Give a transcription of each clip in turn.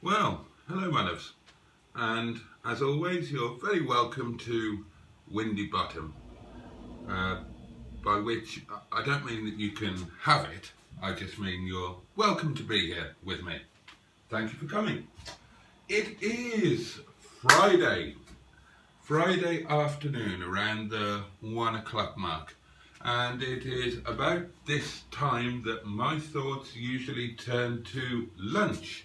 Well, hello my loves, and as always you're very welcome to Windy Bottom, by which I don't mean that you can have it, I just mean you're welcome to be here with me. Thank you for coming. It is Friday afternoon around the 1 o'clock mark, and it is about this time that my thoughts usually turn to lunch.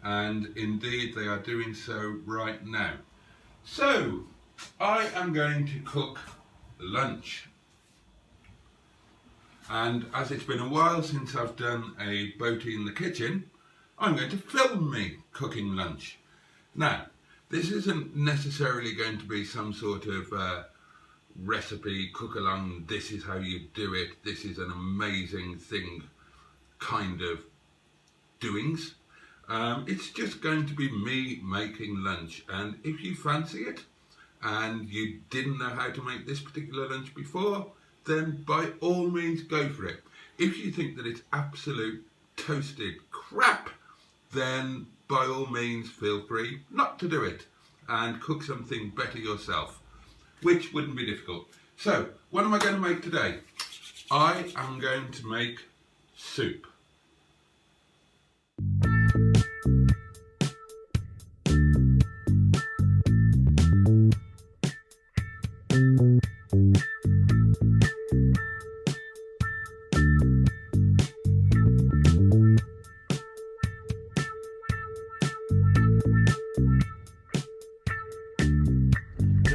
And indeed they are doing so right now. So I am going to cook lunch, and as it's been a while since I've done a Boaty in the kitchen, I'm going to film me cooking lunch. Now this isn't necessarily going to be some sort of recipe cook along, this is how you do it, this is an amazing thing kind of doings. It's just going to be me making lunch, and if you fancy it and you didn't know how to make this particular lunch before, then by all means go for it. If you think that it's absolute toasted crap, then by all means feel free not to do it and cook something better yourself, which wouldn't be difficult. So what am I going to make today? I am going to make soup.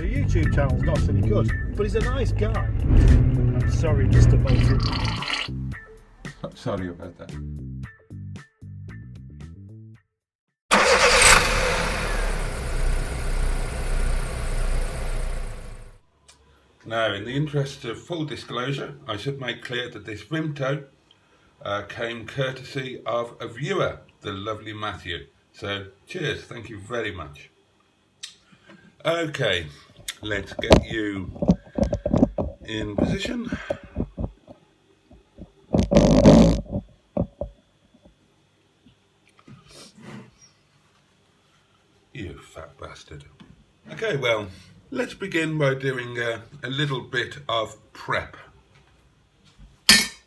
YouTube channel's not any good, but he's a nice guy. I'm sorry, Mr. Boaty. Sorry about that. Now, in the interest of full disclosure, I should make clear that this Vimto came courtesy of a viewer, the lovely Matthew. So, cheers, thank you very much. Okay, let's get you in position. You fat bastard. Okay, well, let's begin by doing a little bit of prep.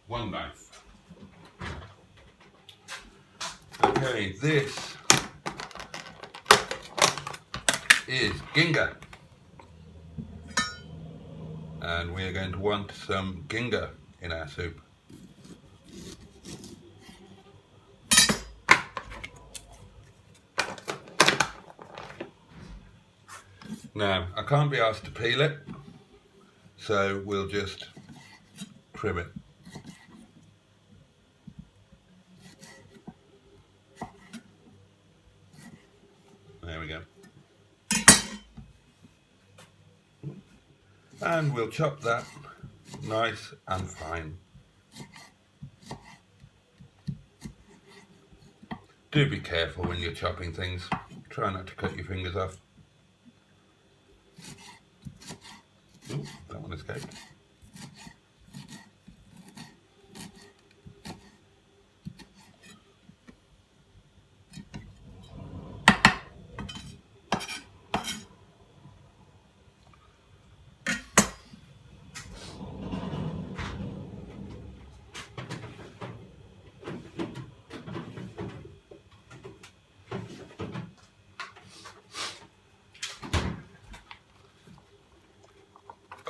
One knife. Okay, this is ginger. And we're going to want some ginger in our soup. Now, I can't be asked to peel it, so we'll just trim it. There we go. And we'll chop that nice and fine. Do be careful when you're chopping things. Try not to cut your fingers off. Ooh, that one escaped.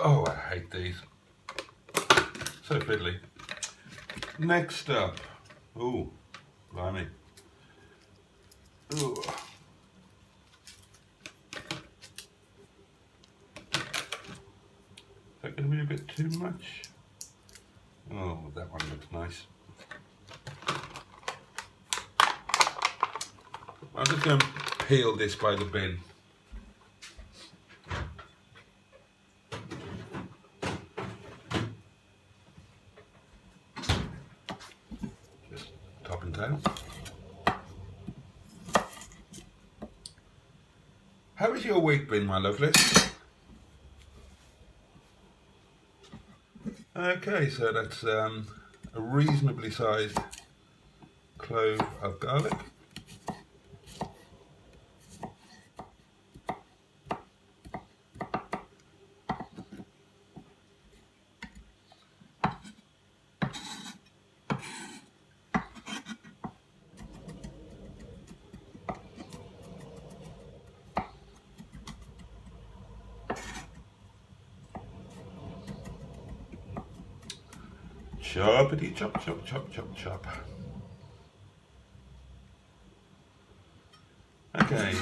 Oh, I hate these. So fiddly. Next up. Ooh, blimey. Ooh. Is that going to be a bit too much? Oh, that one looks nice. I'm just going to peel this by the bin. How has your week been, my lovelies? Okay, so that's a reasonably sized clove of garlic. Choppity chop, chop, chop, chop, chop. Okay.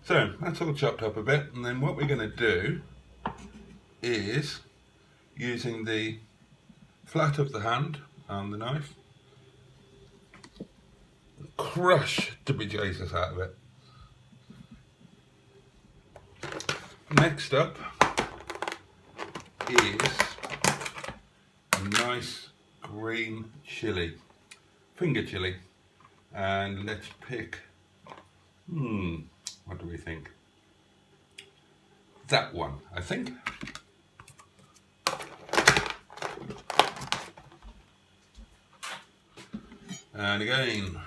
So that's all chopped up a bit, and then what we're going to do is, using the flat of the hand and the knife, crush the bejesus out of it. Next up is a nice green chilli, finger chilli, and let's pick, what do we think? That one, I think. And again,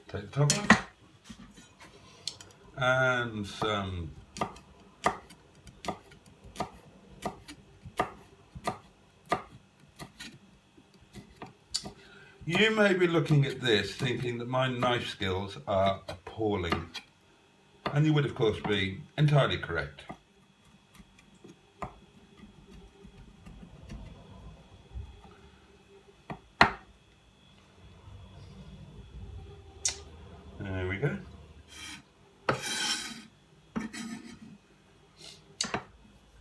take the top off, and some you may be looking at this thinking that my knife skills are appalling, and you would of course be entirely correct. There we go.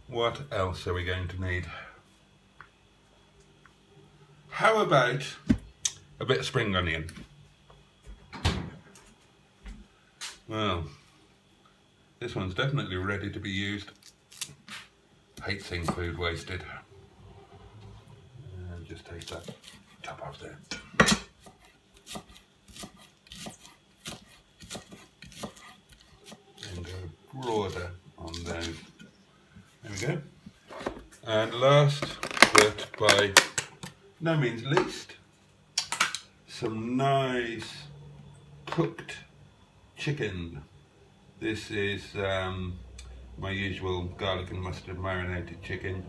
What else are we going to need? How about a bit of spring onion? Well, this one's definitely ready to be used. Hate seeing food wasted. And just take that top off there. And go broader on those. There we go. And last, but by no means least, some nice cooked chicken. This is my usual garlic and mustard marinated chicken.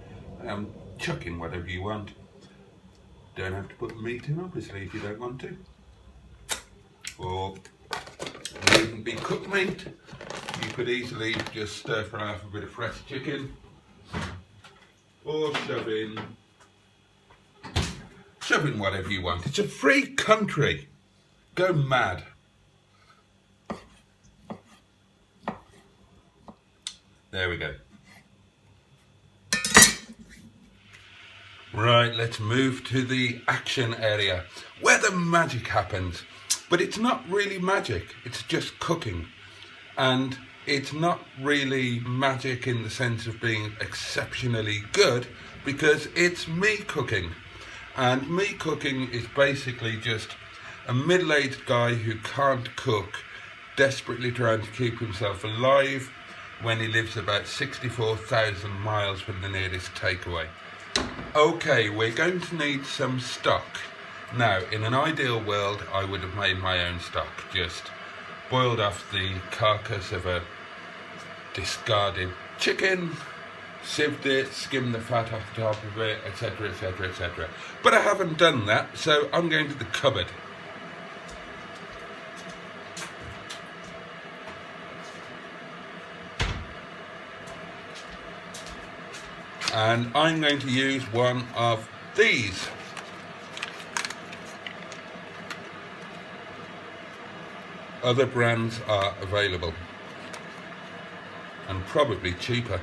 Chuck in whatever you want. Don't have to put meat in, obviously, if you don't want to. Or it needn't be cooked meat. You could easily just stir fry off a bit of fresh chicken, or shove in whatever you want. It's a free country. Go mad. There we go. Right, let's move to the action area where the magic happens. But it's not really magic, it's just cooking. And it's not really magic in the sense of being exceptionally good, because it's me cooking. And me cooking is basically just a middle-aged guy who can't cook, desperately trying to keep himself alive when he lives about 64,000 miles from the nearest takeaway. Okay, we're going to need some stock. Now, in an ideal world, I would have made my own stock, just boiled off the carcass of a discarded chicken, sieved it, skimmed the fat off the top of it, etc, etc, etc. But I haven't done that, so I'm going to the cupboard. And I'm going to use one of these. Other brands are available, and probably cheaper.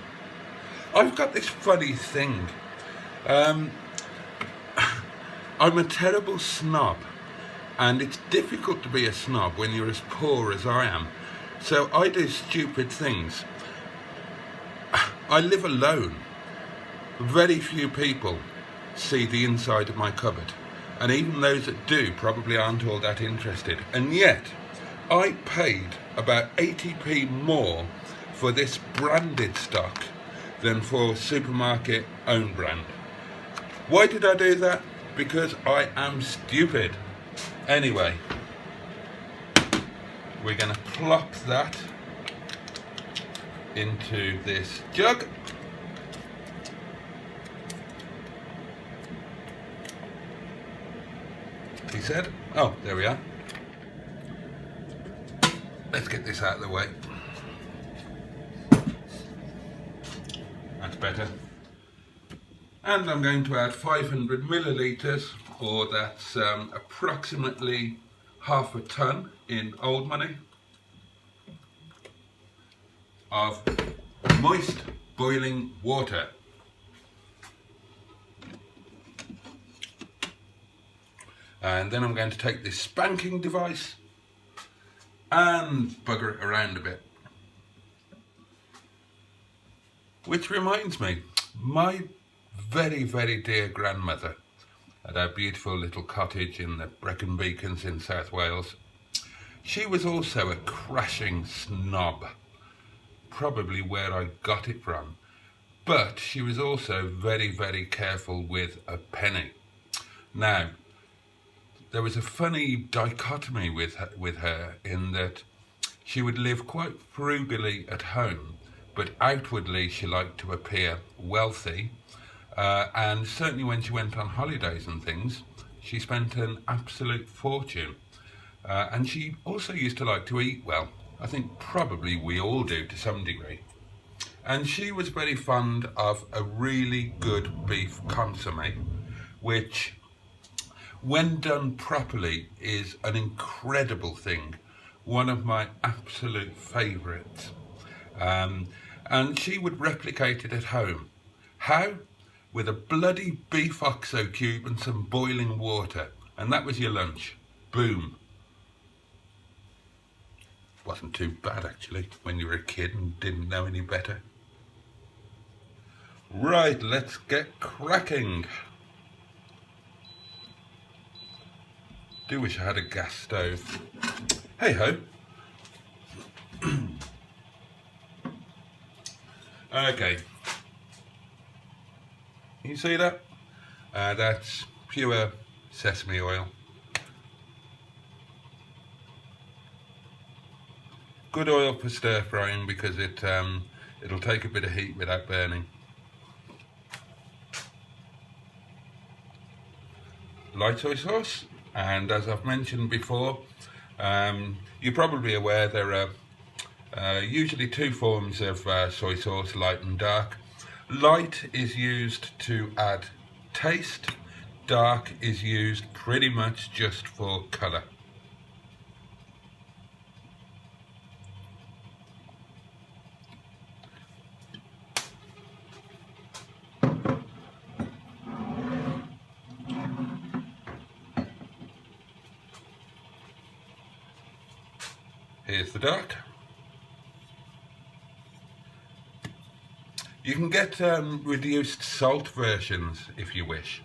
I've got this funny thing. I'm a terrible snob, and it's difficult to be a snob when you're as poor as I am. So I do stupid things. I live alone. Very few people see the inside of my cupboard, and even those that do probably aren't all that interested. And yet, I paid about 80p more for this branded stock than for supermarket own brand. Why did I do that? Because I am stupid. Anyway, we're going to plop that into this jug. He said, oh, there we are. Let's get this out of the way. better. And I'm going to add 500 millilitres, or that's approximately half a tonne in old money, of moist boiling water. And then I'm going to take this spanking device and bugger it around a bit. Which reminds me, my very, very dear grandmother at our beautiful little cottage in the Brecon Beacons in South Wales, she was also a crashing snob, probably where I got it from, but she was also very, very careful with a penny. Now, there was a funny dichotomy with her in that she would live quite frugally at home, but outwardly she liked to appear wealthy, and certainly when she went on holidays and things, she spent an absolute fortune. And she also used to like to eat well. I think probably we all do to some degree. And she was very fond of a really good beef consommé, which, when done properly, is an incredible thing. One of my absolute favourites. And she would replicate it at home. How? With a bloody beef oxo cube and some boiling water. And that was your lunch. Boom. Wasn't too bad actually when you were a kid and didn't know any better. Right, let's get cracking. Do wish I had a gas stove. Hey ho. Okay. You see that? That's pure sesame oil. Good oil for stir frying because it'll take a bit of heat without burning. Light soy sauce, and as I've mentioned before, you're probably aware there are usually two forms of soy sauce, light and dark. Light is used to add taste, dark is used pretty much just for colour. Here's the dark. You can get reduced salt versions if you wish,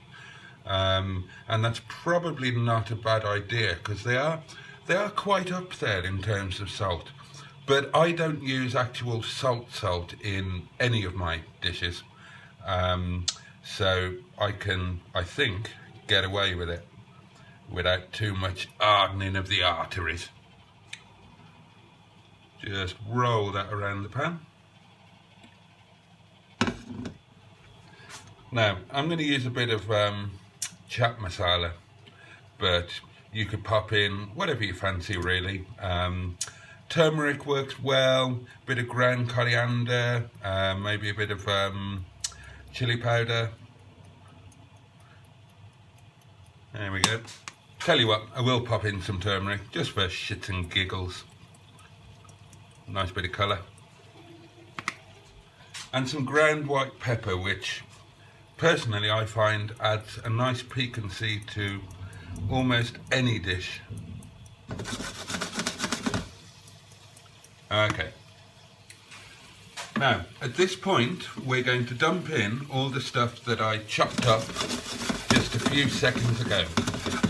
and that's probably not a bad idea because they are quite up there in terms of salt. But I don't use actual salt in any of my dishes, so I can, I think, get away with it without too much hardening of the arteries. Just roll that around the pan. Now, I'm going to use a bit of chaat masala, but you could pop in whatever you fancy really. Turmeric works well, bit of ground coriander, maybe a bit of chili powder. There we go. Tell you what, I will pop in some turmeric just for shits and giggles. Nice bit of colour. And some ground white pepper, which personally I find adds a nice piquancy to almost any dish. Okay. Now, at this point, we're going to dump in all the stuff that I chopped up just a few seconds ago.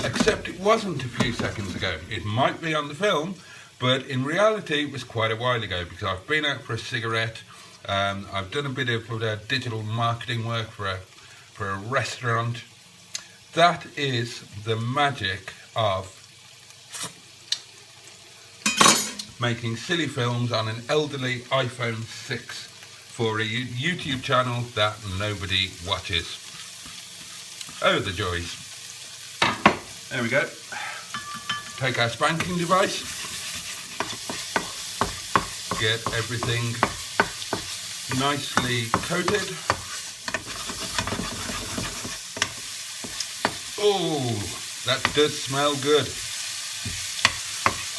Except it wasn't a few seconds ago. It might be on the film, but in reality it was quite a while ago because I've been out for a cigarette. I've done a bit of digital marketing work for a restaurant. That is the magic of making silly films on an elderly iPhone 6 for a YouTube channel that nobody watches. Oh, the joys. There we go. Take our spanking device. Get everything nicely coated. Oh, that does smell good.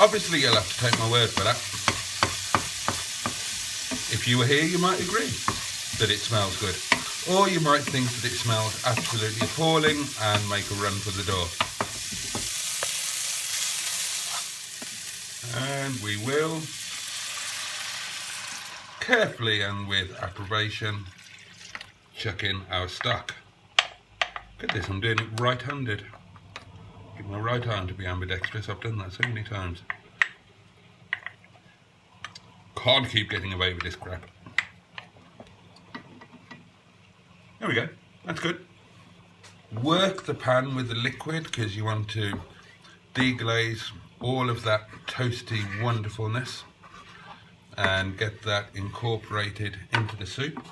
Obviously you'll have to take my word for that. If you were here, you might agree that it smells good. Or you might think that it smells absolutely appalling and make a run for the door. And we will carefully and with approbation chuck in our stock. Look at this, I'm doing it right-handed. Give my right arm to be ambidextrous, I've done that so many times. Can't keep getting away with this crap. There we go, that's good. Work the pan with the liquid because you want to deglaze all of that toasty wonderfulness and get that incorporated into the soup.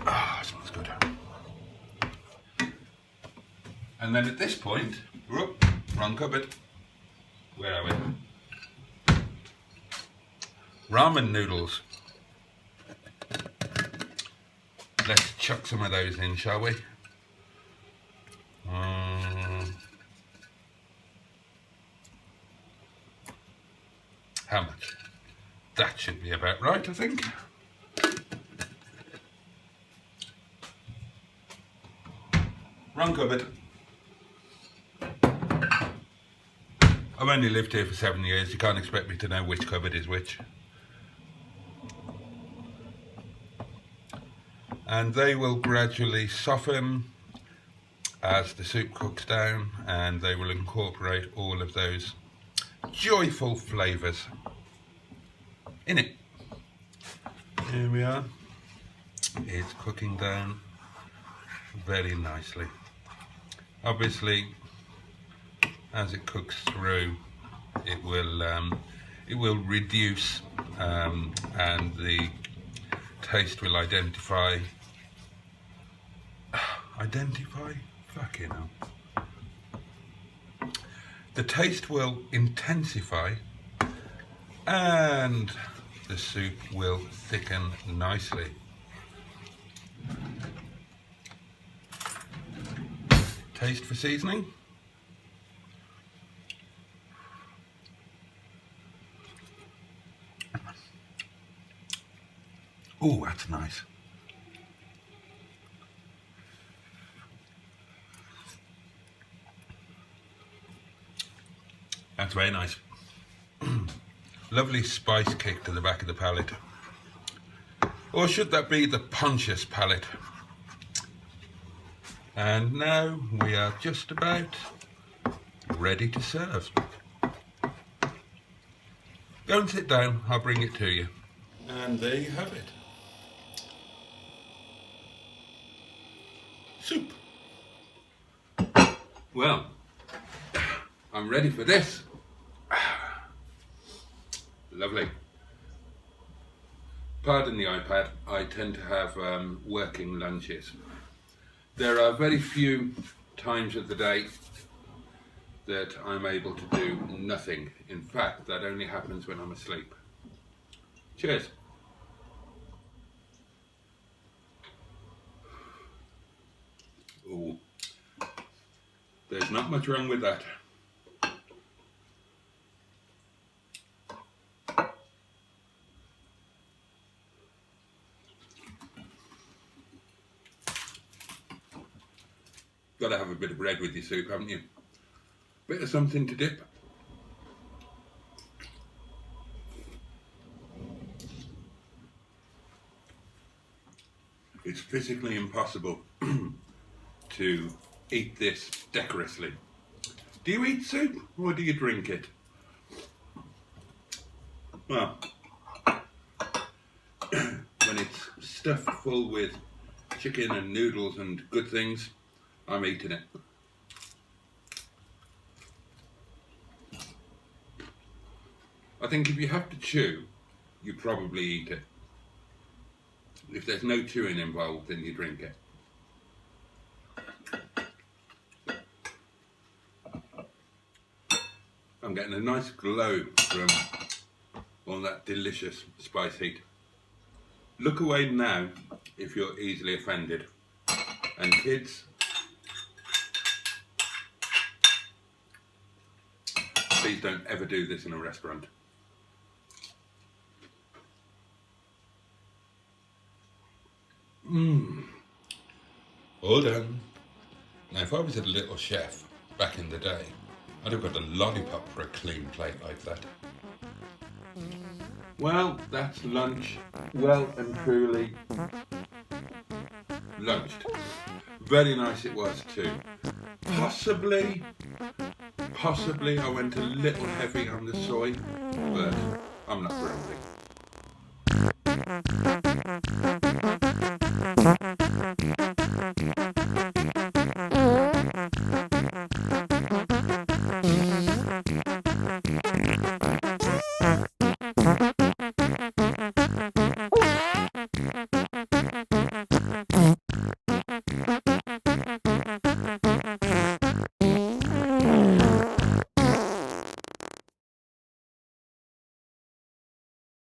Ah, smells good. And then at this point, whoop, wrong cupboard. Where are we? Ramen noodles. Let's chuck some of those in, shall we? How much? That should be about right, I think. Wrong cupboard. I've only lived here for 7 years, you can't expect me to know which cupboard is which. And they will gradually soften as the soup cooks down, and they will incorporate all of those joyful flavours in it. Here we are. It's cooking down very nicely. Obviously, as it cooks through, it will reduce, and the taste will identify. Fucking hell. The taste will intensify and the soup will thicken nicely. Taste for seasoning. Oh, that's nice. That's very nice. Lovely spice kick to the back of the palate. Or should that be the Pontius palate? And now we are just about ready to serve. Go and sit down, I'll bring it to you. And there you have it. Soup. Well, I'm ready for this. Lovely. Pardon the iPad, I tend to have working lunches. There are very few times of the day that I'm able to do nothing. In fact, that only happens when I'm asleep. Cheers. Ooh. There's not much wrong with that. Got to have a bit of bread with your soup, haven't you? Bit of something to dip. It's physically impossible to eat this decorously. Do you eat soup or do you drink it? Well, when it's stuffed full with chicken and noodles and good things, I'm eating it. I think if you have to chew, you probably eat it. If there's no chewing involved, then you drink it. I'm getting a nice glow from all that delicious spice heat. Look away now if you're easily offended. And kids, Please don't ever do this in a restaurant. All done. Now, if I was a little chef back in the day, I'd have got a lollipop for a clean plate like that. Well, that's lunch, well and truly lunched. Very nice it was too. Possibly I went a little heavy on the soy, but I'm not grumbling.